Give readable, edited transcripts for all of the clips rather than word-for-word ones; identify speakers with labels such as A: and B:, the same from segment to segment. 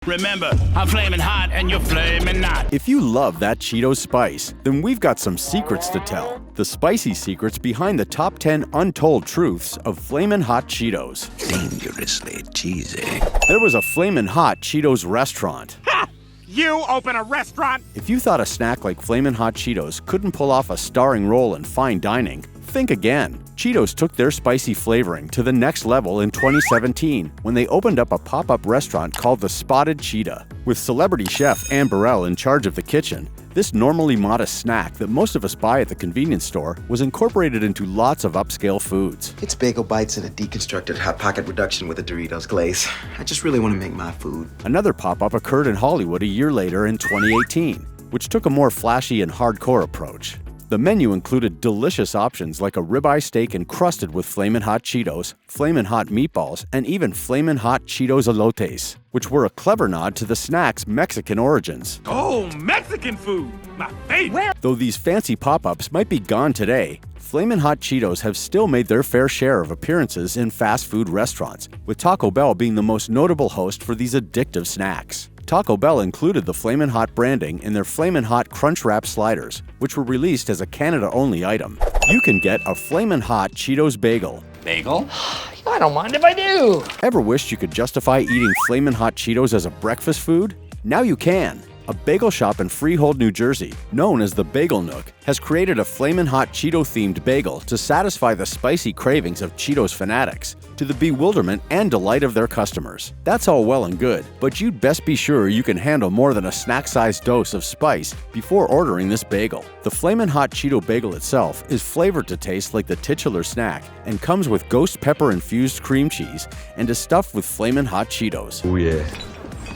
A: Remember, I'm flaming hot and you're flaming not.
B: If you love that Cheetos spice, then we've got some secrets to tell. The spicy secrets behind the top 10 untold truths of Flamin' Hot Cheetos.
C: Dangerously cheesy.
B: There was a Flamin' Hot Cheetos restaurant.
D: Ha! You open a restaurant?
B: If you thought a snack like Flamin' Hot Cheetos couldn't pull off a starring role in fine dining, think again. Cheetos took their spicy flavoring to the next level in 2017 when they opened up a pop-up restaurant called the Spotted Cheetah. With celebrity chef Anne Burrell in charge of the kitchen, this normally modest snack that most of us buy at the convenience store was incorporated into lots of upscale foods.
C: It's bagel bites and a deconstructed Hot Pocket reduction with a Doritos glaze. I just really want to make my food.
B: Another pop-up occurred in Hollywood a year later in 2018, which took a more flashy and hardcore approach. The menu included delicious options like a ribeye steak encrusted with Flamin' Hot Cheetos, Flamin' Hot meatballs, and even Flamin' Hot Cheetos elotes, which were a clever nod to the snack's Mexican origins.
D: Oh, Mexican food! My favorite!
B: Though these fancy pop-ups might be gone today, Flamin' Hot Cheetos have still made their fair share of appearances in fast food restaurants, with Taco Bell being the most notable host for these addictive snacks. Taco Bell included the Flamin' Hot branding in their Flamin' Hot Crunch Wrap sliders, which were released as a Canada-only item. You can get a Flamin' Hot Cheetos bagel.
E: Bagel? I don't mind if I do.
B: Ever wished you could justify eating Flamin' Hot Cheetos as a breakfast food? Now you can. A bagel shop in Freehold, New Jersey, known as the Bagel Nook, has created a Flamin' Hot Cheeto-themed bagel to satisfy the spicy cravings of Cheetos fanatics, to the bewilderment and delight of their customers. That's all well and good, but you'd best be sure you can handle more than a snack-sized dose of spice before ordering this bagel. The Flamin' Hot Cheeto bagel itself is flavored to taste like the titular snack and comes with ghost pepper-infused cream cheese and is stuffed with Flamin' Hot Cheetos.
F: Oh yeah.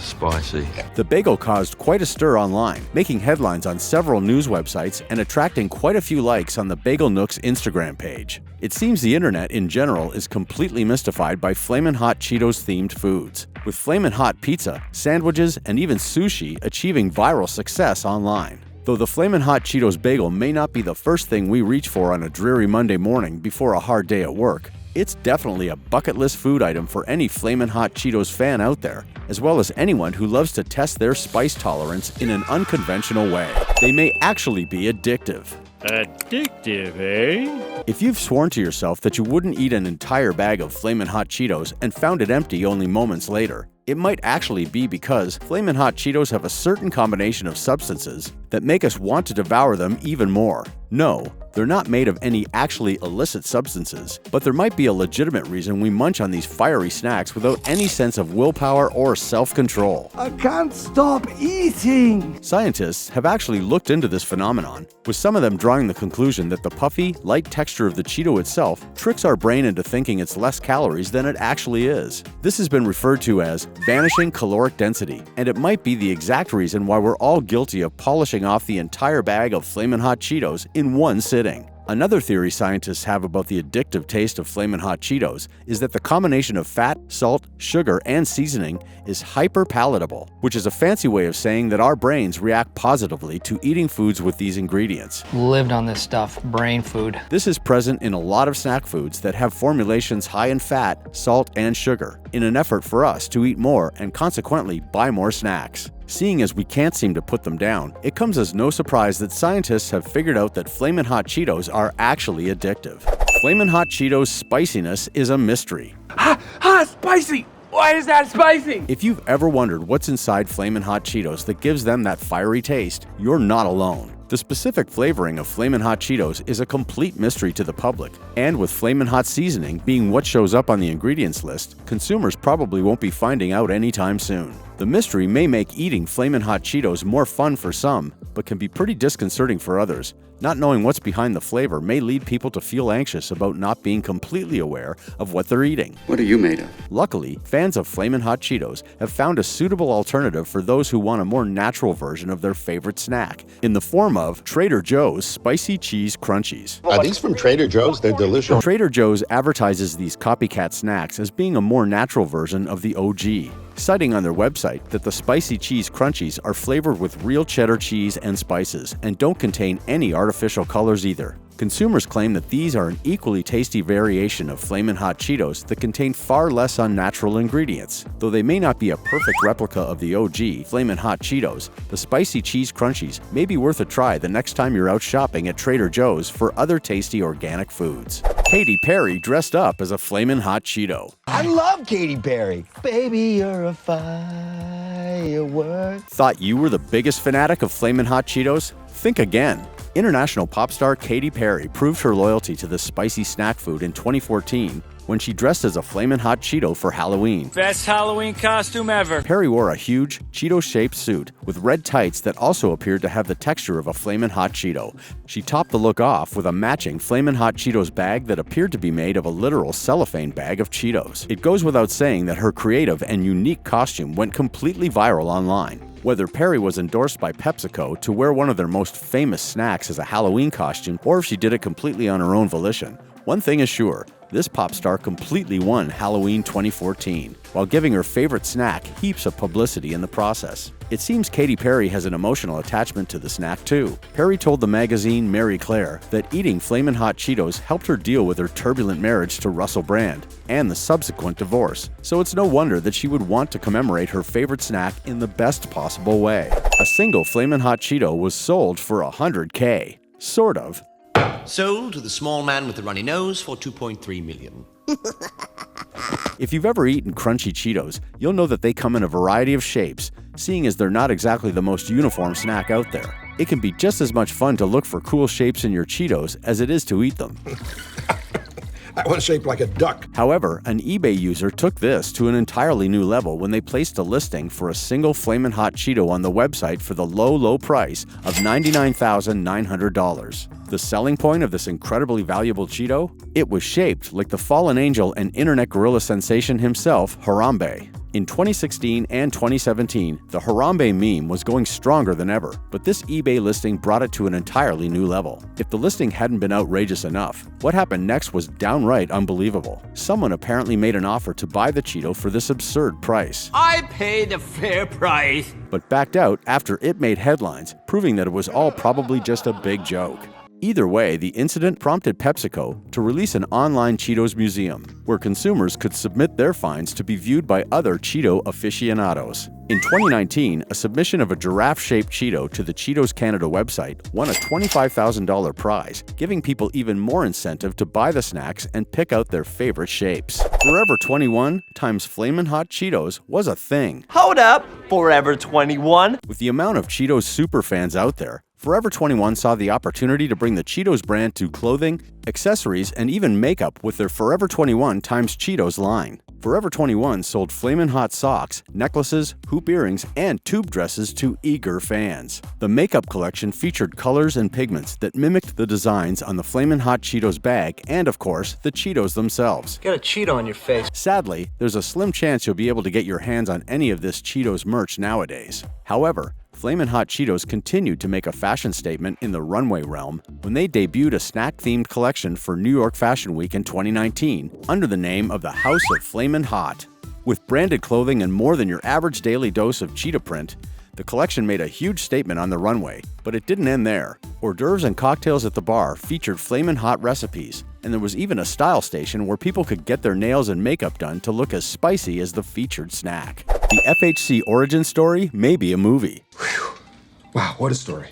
F: Spicy.
B: The bagel caused quite a stir online, making headlines on several news websites and attracting quite a few likes on the Bagel Nook's Instagram page. It seems the internet in general is completely mystified by Flamin' Hot Cheetos-themed foods, with Flamin' Hot pizza, sandwiches, and even sushi achieving viral success online. Though the Flamin' Hot Cheetos bagel may not be the first thing we reach for on a dreary Monday morning before a hard day at work, it's definitely a bucket list food item for any Flamin' Hot Cheetos fan out there, as well as anyone who loves to test their spice tolerance in an unconventional way. They may actually be addictive.
A: Addictive, eh?
B: If you've sworn to yourself that you wouldn't eat an entire bag of Flamin' Hot Cheetos and found it empty only moments later, it might actually be because Flamin' Hot Cheetos have a certain combination of substances that make us want to devour them even more. No, they're not made of any actually illicit substances, but there might be a legitimate reason we munch on these fiery snacks without any sense of willpower or self-control.
G: I can't stop eating!
B: Scientists have actually looked into this phenomenon, with some of them drawing the conclusion that the puffy, light texture of the Cheeto itself tricks our brain into thinking it's less calories than it actually is. This has been referred to as vanishing caloric density, and it might be the exact reason why we're all guilty of polishing off the entire bag of Flamin' Hot Cheetos in one sitting. Another theory scientists have about the addictive taste of Flamin' Hot Cheetos is that the combination of fat, salt, sugar, and seasoning is hyperpalatable, which is a fancy way of saying that our brains react positively to eating foods with these ingredients.
E: Lived on this stuff, brain food.
B: This is present in a lot of snack foods that have formulations high in fat, salt, and sugar, in an effort for us to eat more and consequently buy more snacks. Seeing as we can't seem to put them down, it comes as no surprise that scientists have figured out that Flamin' Hot Cheetos are actually addictive. Flamin' Hot Cheetos' spiciness is a mystery.
G: Spicy! Why is that spicy?
B: If you've ever wondered what's inside Flamin' Hot Cheetos that gives them that fiery taste, you're not alone. The specific flavoring of Flamin' Hot Cheetos is a complete mystery to the public, and with Flamin' Hot seasoning being what shows up on the ingredients list, consumers probably won't be finding out anytime soon. The mystery may make eating Flamin' Hot Cheetos more fun for some, but can be pretty disconcerting for others. Not knowing what's behind the flavor may lead people to feel anxious about not being completely aware of what they're eating.
H: What are you made of?
B: Luckily, fans of Flamin' Hot Cheetos have found a suitable alternative for those who want a more natural version of their favorite snack, in the form of Trader Joe's Spicy Cheese Crunchies.
I: Are these from Trader Joe's? They're delicious.
B: Trader Joe's advertises these copycat snacks as being a more natural version of the OG, citing on their website that the Spicy Cheese Crunchies are flavored with real cheddar cheese and spices and don't contain any artificial colors either. Consumers claim that these are an equally tasty variation of Flamin' Hot Cheetos that contain far less unnatural ingredients. Though they may not be a perfect replica of the OG Flamin' Hot Cheetos, the spicy cheese crunchies may be worth a try the next time you're out shopping at Trader Joe's for other tasty organic foods. Katy Perry dressed up as a Flamin' Hot Cheeto.
H: I love Katy Perry. Baby, you're a firework.
B: Thought you were the biggest fanatic of Flamin' Hot Cheetos? Think again. International pop star Katy Perry proved her loyalty to this spicy snack food in 2014 when she dressed as a Flamin' Hot Cheeto for Halloween.
A: Best Halloween costume ever.
B: Perry wore a huge, Cheeto-shaped suit with red tights that also appeared to have the texture of a Flamin' Hot Cheeto. She topped the look off with a matching Flamin' Hot Cheetos bag that appeared to be made of a literal cellophane bag of Cheetos. It goes without saying that her creative and unique costume went completely viral online. Whether Perry was endorsed by PepsiCo to wear one of their most famous snacks as a Halloween costume, or if she did it completely on her own volition, one thing is sure, this pop star completely won Halloween 2014, while giving her favorite snack heaps of publicity in the process. It seems Katy Perry has an emotional attachment to the snack too. Perry told the magazine Marie Claire that eating Flamin' Hot Cheetos helped her deal with her turbulent marriage to Russell Brand and the subsequent divorce, so it's no wonder that she would want to commemorate her favorite snack in the best possible way. A single Flamin' Hot Cheeto was sold for $100K. Sort of.
J: Sold to the small man with the runny nose for $2.3 million.
B: If you've ever eaten crunchy Cheetos, you'll know that they come in a variety of shapes, seeing as they're not exactly the most uniform snack out there. It can be just as much fun to look for cool shapes in your Cheetos as it is to eat them.
I: That one's shaped like a duck.
B: However, an eBay user took this to an entirely new level when they placed a listing for a single Flamin' Hot Cheeto on the website for the low price of $99,900. The selling point of this incredibly valuable Cheeto? It was shaped like the fallen angel and internet gorilla sensation himself, Harambe. In 2016 and 2017, the Harambe meme was going stronger than ever, but this eBay listing brought it to an entirely new level. If the listing hadn't been outrageous enough, what happened next was downright unbelievable. Someone apparently made an offer to buy the Cheeto for this absurd price.
J: I paid a fair price.
B: But backed out after it made headlines, proving that it was all probably just a big joke. Either way, the incident prompted PepsiCo to release an online Cheetos museum, where consumers could submit their finds to be viewed by other Cheeto aficionados. In 2019, a submission of a giraffe-shaped Cheeto to the Cheetos Canada website won a $25,000 prize, giving people even more incentive to buy the snacks and pick out their favorite shapes. Forever 21 times Flamin' Hot Cheetos was a thing.
H: Hold up, Forever 21.
B: With the amount of Cheetos superfans out there, Forever 21 saw the opportunity to bring the Cheetos brand to clothing, accessories, and even makeup with their Forever 21 times Cheetos line. Forever 21 sold Flamin' Hot socks, necklaces, hoop earrings, and tube dresses to eager fans. The makeup collection featured colors and pigments that mimicked the designs on the Flamin' Hot Cheetos bag and, of course, the Cheetos themselves.
E: Got a Cheeto on your face.
B: Sadly, there's a slim chance you'll be able to get your hands on any of this Cheetos merch nowadays. However, Flamin' Hot Cheetos continued to make a fashion statement in the runway realm when they debuted a snack-themed collection for New York Fashion Week in 2019 under the name of the House of Flamin' Hot. With branded clothing and more than your average daily dose of cheetah print, the collection made a huge statement on the runway, but it didn't end there. Hors d'oeuvres and cocktails at the bar featured Flamin' Hot recipes, and there was even a style station where people could get their nails and makeup done to look as spicy as the featured snack. The FHC origin story may be a movie.
K: Whew. Wow, what a story.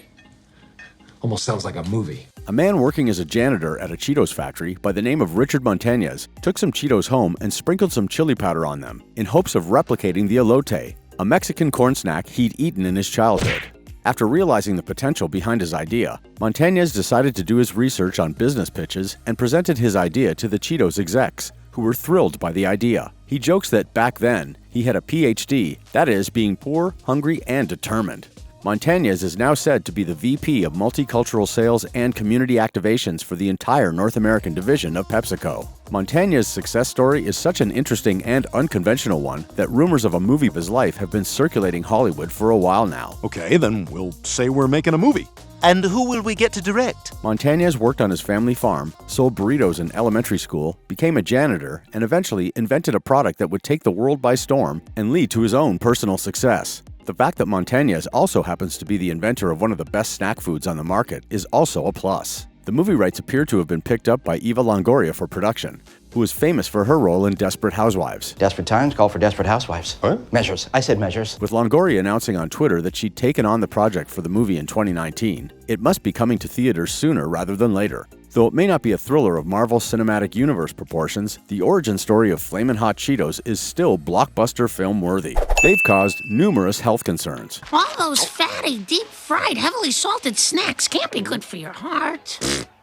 K: Almost sounds like a movie.
B: A man working as a janitor at a Cheetos factory by the name of Richard Montañez took some Cheetos home and sprinkled some chili powder on them in hopes of replicating the elote, a Mexican corn snack he'd eaten in his childhood. After realizing the potential behind his idea, Montañez decided to do his research on business pitches and presented his idea to the Cheetos execs, who were thrilled by the idea. He jokes that back then, he had a PhD, that is, being poor, hungry, and determined. Montañez is now said to be the VP of Multicultural Sales and Community Activations for the entire North American division of PepsiCo. Montañez's success story is such an interesting and unconventional one that rumors of a movie of his life have been circulating Hollywood for a while now.
L: Okay, then we'll say we're making a movie.
M: And who will we get to direct?
B: Montañez worked on his family farm, sold burritos in elementary school, became a janitor, and eventually invented a product that would take the world by storm and lead to his own personal success. The fact that Montañez also happens to be the inventor of one of the best snack foods on the market is also a plus. The movie rights appear to have been picked up by Eva Longoria for production, who is famous for her role in Desperate Housewives.
J: Desperate times call for desperate housewives.
I: What?
J: Measures. I said measures.
B: With Longoria announcing on Twitter that she'd taken on the project for the movie in 2019, it must be coming to theaters sooner rather than later. Though it may not be a thriller of Marvel Cinematic Universe proportions, the origin story of Flamin' Hot Cheetos is still blockbuster film worthy. They've caused numerous health concerns.
N: All those fatty, deep-fried, heavily salted snacks can't be good for your heart.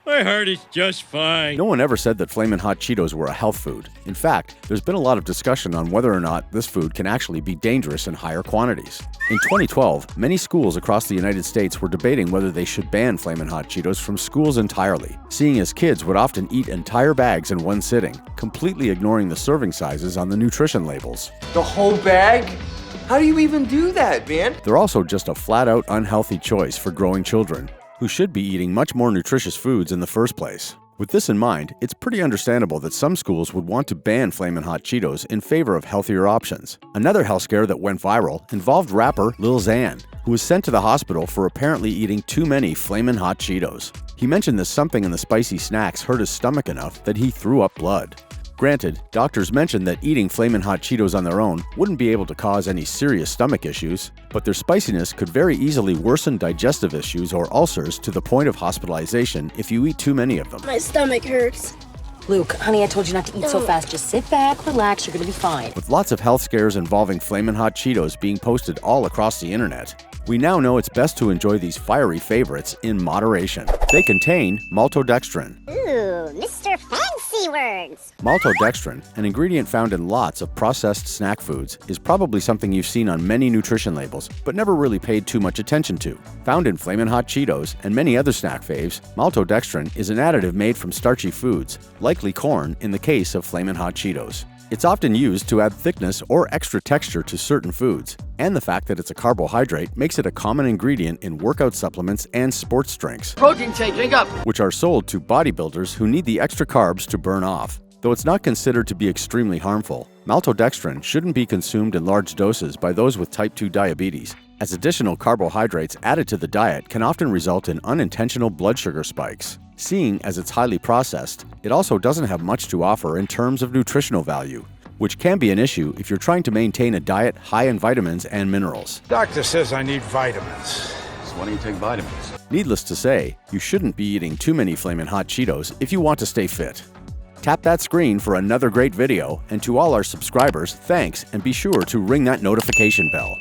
A: My heart is just fine.
B: No one ever said that Flamin' Hot Cheetos were a health food. In fact, there's been a lot of discussion on whether or not this food can actually be dangerous in higher quantities. In 2012, many schools across the United States were debating whether they should ban Flamin' Hot Cheetos from schools entirely, seeing as kids would often eat entire bags in one sitting, completely ignoring the serving sizes on the nutrition labels.
G: The whole bag? How do you even do that, man?
B: They're also just a flat-out unhealthy choice for growing children, who should be eating much more nutritious foods in the first place. With this in mind, it's pretty understandable that some schools would want to ban Flamin' Hot Cheetos in favor of healthier options. Another health scare that went viral involved rapper Lil Xan, who was sent to the hospital for apparently eating too many Flamin' Hot Cheetos. He mentioned that something in the spicy snacks hurt his stomach enough that he threw up blood. Granted, doctors mentioned that eating Flamin' Hot Cheetos on their own wouldn't be able to cause any serious stomach issues, but their spiciness could very easily worsen digestive issues or ulcers to the point of hospitalization if you eat too many of them.
N: My stomach hurts.
O: Luke, honey, I told you not to eat so fast. Just sit back, relax, you're gonna be fine.
B: With lots of health scares involving Flamin' Hot Cheetos being posted all across the internet, we now know it's best to enjoy these fiery favorites in moderation. They contain maltodextrin.
N: Ooh, Mr. Fancy Words.
B: Maltodextrin, an ingredient found in lots of processed snack foods, is probably something you've seen on many nutrition labels, but never really paid too much attention to. Found in Flamin' Hot Cheetos and many other snack faves, maltodextrin is an additive made from starchy foods, likely corn in the case of Flamin' Hot Cheetos. It's often used to add thickness or extra texture to certain foods, and the fact that it's a carbohydrate makes it a common ingredient in workout supplements and sports drinks.
G: Protein shake, drink up.
B: Which are sold to bodybuilders who need the extra carbs to burn off. Though it's not considered to be extremely harmful, maltodextrin shouldn't be consumed in large doses by those with type 2 diabetes, as additional carbohydrates added to the diet can often result in unintentional blood sugar spikes. Seeing as it's highly processed, it also doesn't have much to offer in terms of nutritional value, which can be an issue if you're trying to maintain a diet high in vitamins and minerals.
D: Doctor says I need vitamins.
F: So why don't you take vitamins?
B: Needless to say, you shouldn't be eating too many Flamin' Hot Cheetos if you want to stay fit. Tap that screen for another great video, and to all our subscribers, thanks, and be sure to ring that notification bell.